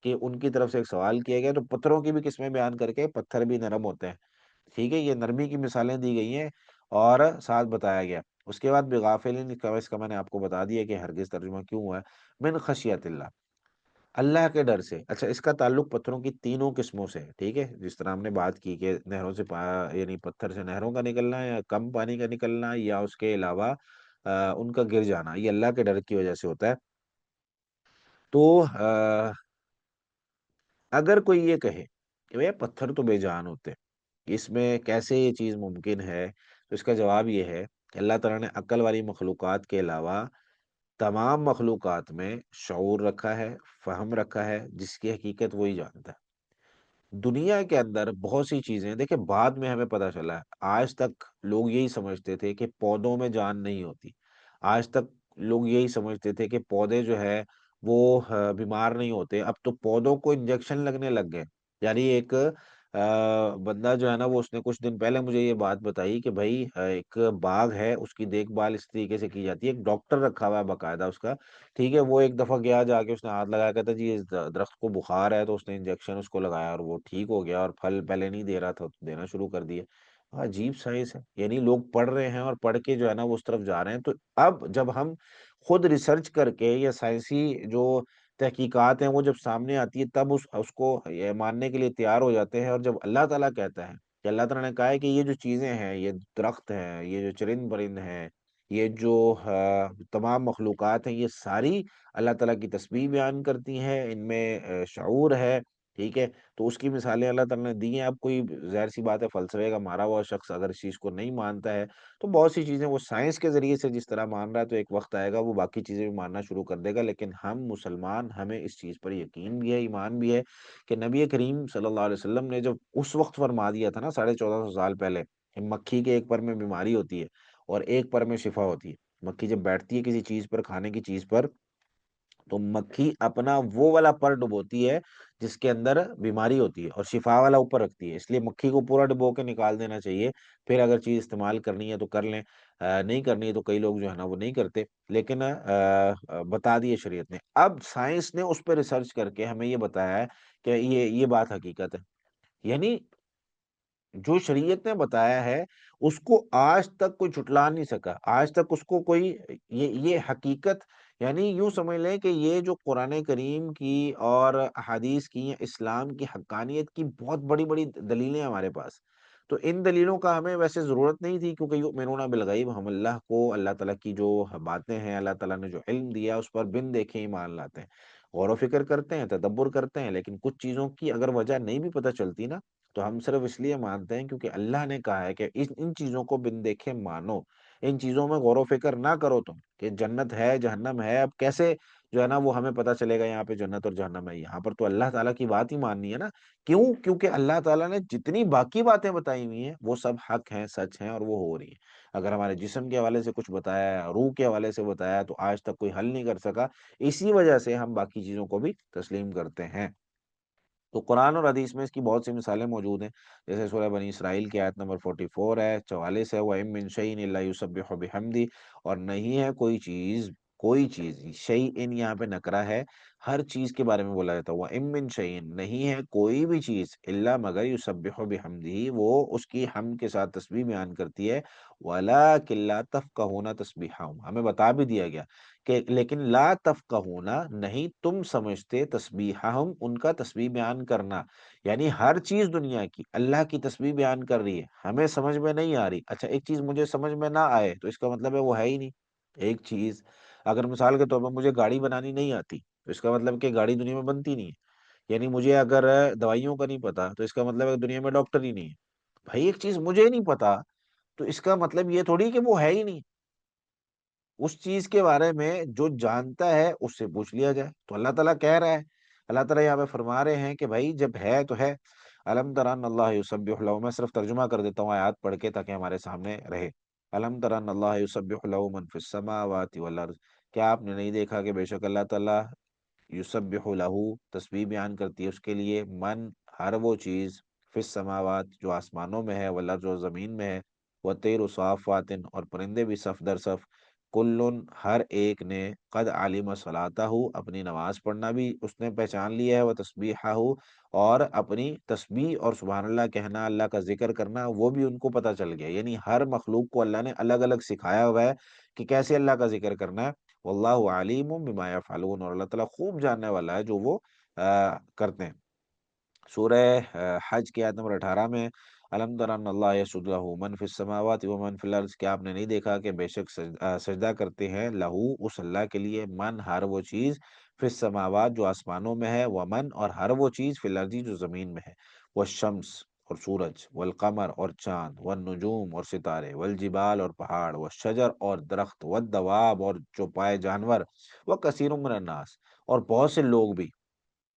کہ ان کی طرف سے ایک سوال کیا گیا، تو پتھروں کی بھی قسمیں بیان کر کے پتھر بھی نرم ہوتے ہیں، ٹھیک ہے، یہ نرمی کی مثالیں دی گئی ہیں اور ساتھ بتایا گیا۔ اس کے بعد بغافلین، اس کا میں نے آپ کو بتا دیا کہ ہرگز ترجمہ کیوں ہوا ہے، من خشیت اللہ، اللہ کے ڈر سے۔ اچھا، اس کا تعلق پتھروں کی تینوں قسموں سے ہے، ٹھیک ہے، جس طرح ہم نے بات کی کہ نہروں سے یعنی پتھر سے نہروں کا نکلنا یا کم پانی کا نکلنا یا اس کے علاوہ ان کا گر جانا، یہ اللہ کے ڈر کی وجہ سے ہوتا ہے۔ تو اگر کوئی یہ کہے کہ بھئی پتھر تو بے جان ہوتے ہیں، اس میں کیسے یہ چیز ممکن ہے، تو اس کا جواب یہ ہے کہ اللہ تعالیٰ نے عقل والی مخلوقات کے علاوہ تمام مخلوقات میں شعور رکھا ہے، فہم رکھا ہے، جس کی حقیقت وہی جانتا ہے۔ دنیا کے اندر بہت سی چیزیں دیکھیں بعد میں ہمیں پتہ چلا ہے، آج تک لوگ یہی سمجھتے تھے کہ پودوں میں جان نہیں ہوتی، آج تک لوگ یہی سمجھتے تھے کہ پودے جو ہے وہ بیمار نہیں ہوتے، اب تو پودوں کو انجیکشن لگنے لگ گئے۔ یعنی ایک بندہ جو ہے نا وہ اس نے کچھ دن پہلے مجھے یہ بات بتائی کہ بھائی ایک باغ ہے، اس کی دیکھ بھال اس طریقے سے کی جاتی ہے، ایک ڈاکٹر رکھا ہوا ہے باقاعدہ اس کا، ٹھیک ہے، وہ ایک دفعہ گیا جا کے اس نے ہاتھ لگایا، کہتا جی اس درخت کو بخار ہے، تو اس نے انجیکشن اس کو لگایا اور وہ ٹھیک ہو گیا، اور پھل پہلے نہیں دے رہا تھا تو دینا شروع کر دیا۔ عجیب سائنس ہے، یعنی لوگ پڑھ رہے ہیں اور پڑھ کے جو ہے نا وہ اس طرف جا رہے ہیں۔ تو اب جب ہم خود ریسرچ کر کے یا سائنسی جو تحقیقات ہیں وہ جب سامنے آتی ہے تب اس کو یہ ماننے کے لیے تیار ہو جاتے ہیں، اور جب اللہ تعالیٰ کہتا ہے کہ اللہ تعالیٰ نے کہا ہے کہ یہ جو چیزیں ہیں، یہ درخت ہیں، یہ جو چرند پرند ہیں، یہ جو تمام مخلوقات ہیں، یہ ساری اللہ تعالیٰ کی تسبیح بیان کرتی ہیں، ان میں شعور ہے، ٹھیک ہے، تو اس کی مثالیں اللہ تعالیٰ نے دی ہیں۔ اب کوئی ظاہر سی بات ہے فلسفے کا مارا ہوا شخص اگر اس چیز کو نہیں مانتا ہے تو بہت سی چیزیں وہ سائنس کے ذریعے سے جس طرح مان رہا ہے تو ایک وقت آئے گا وہ باقی چیزیں بھی ماننا شروع کر دے گا۔ لیکن ہم مسلمان، ہمیں اس چیز پر یقین بھی ہے، ایمان بھی ہے کہ نبی کریم صلی اللہ علیہ وسلم نے جب اس وقت فرما دیا تھا نا 1450 سال پہلے کہ مکھی کے ایک پر میں بیماری ہوتی ہے اور ایک پر میں شفا ہوتی ہے۔ مکھی جب بیٹھتی ہے کسی چیز پر، کھانے کی چیز پر، تو مکھی اپنا وہ والا پر ڈبوتی ہے جس کے اندر بیماری ہوتی ہے اور شفا والا اوپر رکھتی ہے، اس لیے مکھی کو پورا ڈبو کے نکال دینا چاہیے، پھر اگر چیز استعمال کرنی ہے تو کر لیں، نہیں کرنی ہے تو کئی لوگ جو ہے نا وہ نہیں کرتے، لیکن بتا دیے شریعت نے۔ اب سائنس نے اس پہ ریسرچ کر کے ہمیں یہ بتایا ہے کہ یہ بات حقیقت ہے، یعنی جو شریعت نے بتایا ہے اس کو آج تک کوئی جھٹلا نہیں سکا، آج تک اس کو کوئی یہ حقیقت، یعنی یوں سمجھ لیں کہ یہ جو قرآن کریم کی اور احادیث کی یا اسلام کی حقانیت کی بہت بڑی بڑی دلیلیں ہیں ہمارے پاس، تو ان دلیلوں کا ہمیں ویسے ضرورت نہیں تھی، کیونکہ یؤمنون بالغیب، ہم اللہ کو، اللہ تعالیٰ کی جو باتیں ہیں، اللہ تعالیٰ نے جو علم دیا اس پر بن دیکھے ایمان لاتے ہیں، غور و فکر کرتے ہیں، تدبر کرتے ہیں، لیکن کچھ چیزوں کی اگر وجہ نہیں بھی پتہ چلتی نا تو ہم صرف اس لیے مانتے ہیں کیونکہ اللہ نے کہا ہے کہ ان چیزوں کو بن دیکھے مانو، ان چیزوں میں غور و فکر نہ کرو تم کہ جنت ہے جہنم ہے، اب کیسے جو ہے نا وہ ہمیں پتہ چلے گا یہاں پہ جنت اور جہنم ہے، یہاں پر تو اللہ تعالیٰ کی بات ہی ماننی ہے نا، کیوں؟ کیونکہ اللہ تعالیٰ نے جتنی باقی باتیں بتائی ہوئی ہیں وہ سب حق ہیں، سچ ہیں اور وہ ہو رہی ہیں۔ اگر ہمارے جسم کے حوالے سے کچھ بتایا ہے، روح کے حوالے سے بتایا ہے، تو آج تک کوئی حل نہیں کر سکا، اسی وجہ سے ہم باقی چیزوں کو بھی تسلیم کرتے ہیں۔ تو قرآن اور حدیث میں اس کی بہت سی مثالیں موجود ہیں، جیسے سورہ بنی اسرائیل کی آیت نمبر 44 ہے، 44 ہے، وَإِن مِّن شَيْءٍ إِلَّا يُسَبِّحُ بِحَمْدِهِ، اور نہیں ہے کوئی چیز، شیء یہاں پہ نکرہ ہے، ہر چیز کے بارے میں بولا جاتا ہے، وَإِن مِّن شَيْءٍ، نہیں ہے کوئی بھی چیز، إِلَّا مگر يُسَبِّحُ بِحَمْدِهِ، وہ اس کی حمد کے ساتھ تسبیح بیان کرتی ہے، وَلَٰكِن لَّا تَفْقَهُونَ تَسْبِيحَهُمْ، ہمیں بتا بھی دیا گیا کہ لیکن لا تفقہون، نہیں تم سمجھتے، تسبیحہم، ان کا تسبیح بیان کرنا، یعنی ہر چیز دنیا کی اللہ کی تسبیح بیان کر رہی ہے، ہمیں سمجھ میں نہیں آ رہی، اچھا ایک چیز مجھے سمجھ میں نہ آئے تو اس کا مطلب ہے وہ ہے ہی نہیں۔ ایک چیز اگر مثال کے طور پر مجھے گاڑی بنانی نہیں آتی تو اس کا مطلب کہ گاڑی دنیا میں بنتی نہیں ہے، یعنی مجھے اگر دوائیوں کا نہیں پتا تو اس کا مطلب ہے دنیا میں ڈاکٹر ہی نہیں ہے۔ بھائی ایک چیز مجھے نہیں پتا تو اس کا مطلب یہ تھوڑی کہ وہ ہے ہی نہیں، اس چیز کے بارے میں جو جانتا ہے اس سے پوچھ لیا جائے، تو اللہ تعالیٰ کہہ رہا ہے، اللہ تعالیٰ یہاں پہ فرما رہے ہیں کہ بھائی جب ہے تو ہے۔ الم ترن اللہ یسبح لہ، میں صرف ترجمہ کر دیتا ہوں آیات پڑھ کے تاکہ ہمارے سامنے رہے۔ الم ترن اللہ یسبح لہ من فی السماوات والارض، کیا آپ نے نہیں دیکھا کہ بے شک اللہ تعالیٰ یسبح لہ، تسبیح بیان کرتی ہے اس کے لیے، من، ہر وہ چیز، فی السماوات جو آسمانوں میں ہے، والارض جو زمین میں ہے، وطیر صافات، اور پرندے بھی صف در صف، کلن، ہر ایک نے، قد علم صلاتہ، اپنی نماز پڑھنا بھی اس نے پہچان لیا ہے، وہ تسبیحہ، اور اپنی تسبیح اور سبحان اللہ کہنا، اللہ کا ذکر کرنا وہ بھی ان کو پتہ چل گیا، یعنی ہر مخلوق کو اللہ نے الگ الگ سکھایا ہوا ہے کہ کیسے اللہ کا ذکر کرنا ہے۔ واللہ علیم بما یفعلون، اور اللہ تعالیٰ خوب جاننے والا ہے جو وہ کرتے ہیں۔ سورہ حج کی آیت نمبر 18 میں الم تر ان اللہ یسجد لہ من فی السماوات و من فی الارض، کیا آپ نے نہیں دیکھا کہ بے شک سجدہ کرتے ہیں لہو، اس اللہ کے لیے، من، ہر وہ چیز، فی السماوات جو آسمانوں میں ہے، ومن، اور ہر وہ چیز، فی الارض جو زمین میں ہے، والشمس، اور سورج، والقمر اور چاند، والنجوم اور ستارے، والجبال اور پہاڑ، والشجر اور درخت، والدواب اور چوپائے جانور، وکثیر من الناس اور بہت سے لوگ بھی،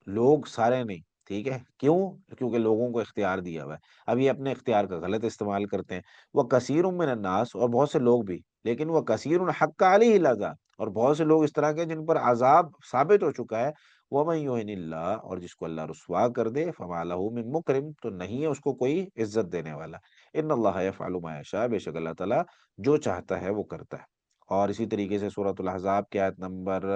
لوگ سارے نہیں، ٹھیک ہے، کیوں؟ کیونکہ لوگوں کو اختیار دیا ہوا ہے، اب یہ اپنے اختیار کا غلط استعمال کرتے ہیں۔ وہ کثیر من الناس اور بہت سے لوگ بھی، لیکن وہ کثیر حق علیہ العذاب اور بہت سے لوگ اس طرح کے جن پر عذاب ثابت ہو چکا ہے۔ ومن یہن اللہ اور جس کو اللہ رسوا کر دے، فما لہ من مکرم تو نہیں ہے اس کو کوئی عزت دینے والا۔ ان اللہ یفعل ما یشاء بے شک اللہ تعالیٰ جو چاہتا ہے وہ کرتا ہے۔ اور اسی طریقے سے سورۃ الاحزاب کی آیت نمبر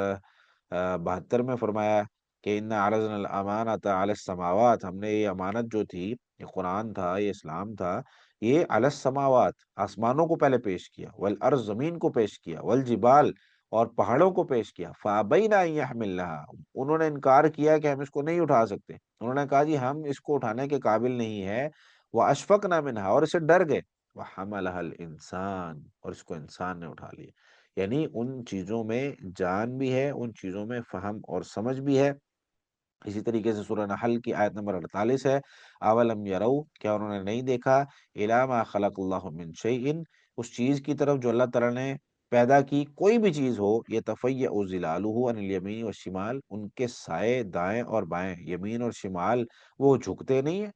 72 میں فرمایا کہ ان عرضنا الامانۃ علی السماوات، ہم نے یہ امانت جو تھی، یہ قرآن تھا، یہ اسلام تھا، یہ علی السماوات آسمانوں کو پہلے پیش کیا، والارض زمین کو پیش کیا، والجبال اور پہاڑوں کو پیش کیا، فابین ان یحملنها انہوں نے انکار کیا کہ ہم اس کو نہیں اٹھا سکتے، انہوں نے کہا جی ہم اس کو اٹھانے کے قابل نہیں ہے، واشفقنا منها اور اسے ڈر گئے، وحملها الانسان اور اس کو انسان نے اٹھا لیا۔ یعنی ان چیزوں میں جان بھی ہے، ان چیزوں میں فہم اور سمجھ بھی ہے۔ اسی طریقے سے سورہ نحل کی آیت نمبر 48 ہے، اولم یرو کیا انہوں نے نہیں دیکھا، الی ما خلق اللہ من شیء اس چیز کی طرف جو اللہ تعالیٰ نے پیدا کی، کوئی بھی چیز ہو، یہ تفیع ظلالہ عن الیمین والشمال ان کے سائے دائیں اور بائیں، یمین اور شمال، وہ جھکتے نہیں ہیں،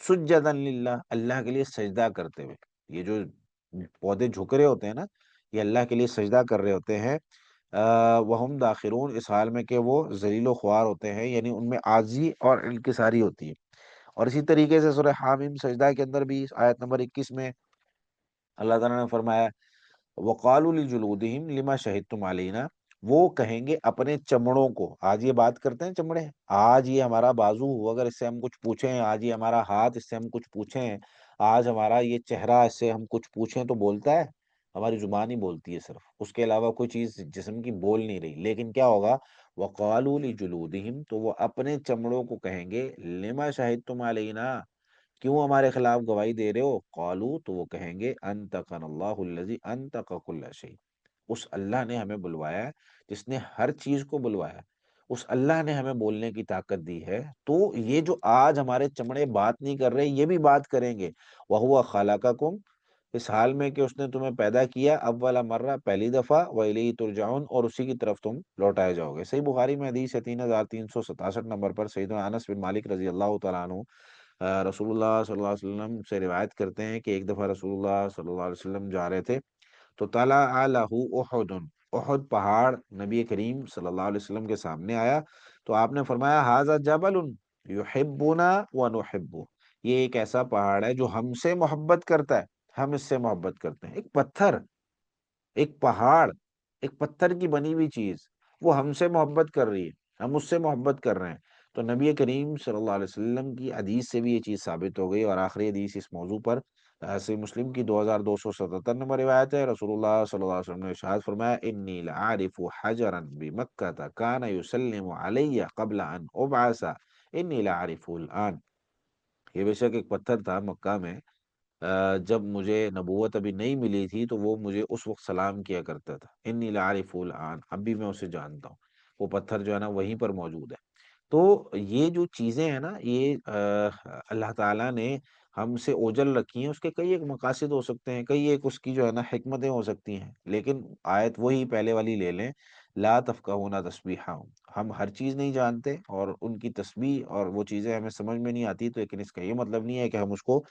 سجدا للہ اللہ کے لیے سجدہ کرتے ہوئے، یہ جو پودے جھک رہے ہوتے ہیں نا، یہ اللہ کے لیے سجدہ کر رہے ہوتے ہیں، وہم داخرون اس حال میں کہ وہ ذلیل و خوار ہوتے ہیں، یعنی ان میں عاجزی اور انکساری ہوتی ہے۔ اور اسی طریقے سے سورہ حامیم سجدہ کے اندر بھی آیت نمبر 21 میں اللہ تعالیٰ نے فرمایا وقالوا لجلودہم لما شہدتم علینا، وہ کہیں گے اپنے چمڑوں کو، آج یہ بات کرتے ہیں چمڑے، آج یہ ہمارا بازو ہو اگر اس سے ہم کچھ پوچھیں، آج یہ ہمارا ہاتھ اس سے ہم کچھ پوچھیں، آج ہمارا یہ چہرہ اس سے ہم کچھ پوچھیں تو بولتا ہے؟ ہماری زبان ہی بولتی ہے صرف، اس کے علاوہ کوئی چیز جسم کی بول نہیں رہی، لیکن کیا ہوگا، وقالوا لجلودہم تو وہ اپنے چمڑوں کو کہیں گے لما شہدتم علینا کیوں ہمارے خلاف گواہی دے رہے ہو، قالو تو وہ کہیں گے انطقنا اللہ الذی انطق کل شیء اس اللہ نے ہمیں بلوایا ہے جس نے ہر چیز کو بلوایا ہے، اس اللہ نے ہمیں بولنے کی طاقت دی ہے، تو یہ جو آج ہمارے چمڑے بات نہیں کر رہے یہ بھی بات کریں گے، وہو خلقکم اس حال میں کہ اس نے تمہیں پیدا کیا اول مرہ پہلی دفعہ، وإلیہ ترجعون اور اسی کی طرف تم لوٹائے جاؤ گے۔ صحیح بخاری میں حدیث ہے 3367 نمبر پر، سیدنا انس بن مالک رضی اللہ تعالیٰ عنہ رسول اللہ صلی اللہ علیہ وسلم سے روایت کرتے ہیں کہ ایک دفعہ رسول اللہ صلی اللہ علیہ وسلم جا رہے تھے تو طلع لہ احد، احد پہاڑ نبی کریم صلی اللہ علیہ وسلم کے سامنے آیا، تو آپ نے فرمایا ھذا جبل یحبنا ونحبہ، یہ ایک ایسا پہاڑ ہے جو ہم سے محبت کرتا ہے، ہم اس سے محبت کرتے ہیں۔ ایک پتھر، ایک پہاڑ، ایک پتھر کی بنی ہوئی چیز، وہ ہم سے محبت کر رہی ہے، ہم اس سے محبت کر رہے ہیں۔ تو نبی کریم صلی اللہ علیہ وسلم کی حدیث سے بھی یہ چیز ثابت ہو گئی، اور آخری حدیث اس موضوع پر صحیح مسلم کی 2277 نمبر روایت ہے، رسول اللہ صلی اللہ علیہ وسلم نے ارشاد فرمایا انی لعارف حجرا بمکہ کان یسلم علی قبل ان ابعث انی لعارفه الان، یہ بے شک ایک پتھر تھا مکہ میں، جب مجھے نبوت ابھی نہیں ملی تھی تو وہ مجھے اس وقت سلام کیا کرتا تھا، انی لعارف الان اب بھی میں اسے جانتا ہوں، وہ پتھر جو ہے نا وہیں پر موجود ہے۔ تو یہ جو چیزیں ہیں نا یہ اللہ تعالیٰ نے ہم سے اوجل رکھی ہیں، اس کے کئی ایک مقاصد ہو سکتے ہیں، کئی ایک اس کی جو ہے نا حکمتیں ہو سکتی ہیں، لیکن آیت وہی پہلے والی لے لیں، لا تفقہون تسبیحہم ہم ہر چیز نہیں جانتے اور ان کی تسبیح اور وہ چیزیں ہمیں سمجھ میں نہیں آتی، تو لیکن اس کا یہ مطلب نہیں ہے کہ ہم اس کو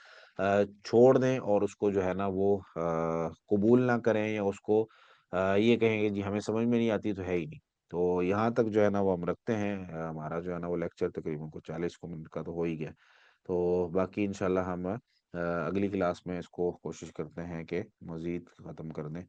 چھوڑ دیں اور اس کو جو ہے نا وہ قبول نہ کریں، یا اس کو یہ کہیں کہ جی ہمیں سمجھ میں نہیں آتی تو ہے ہی نہیں۔ تو یہاں تک جو ہے نا وہ ہم رکھتے ہیں، ہمارا جو ہے نا وہ لیکچر تقریباً کو 40 منٹ کا تو ہو ہی گیا، تو باقی انشاءاللہ ہم اگلی کلاس میں اس کو کوشش کرتے ہیں کہ مزید ختم کر دیں۔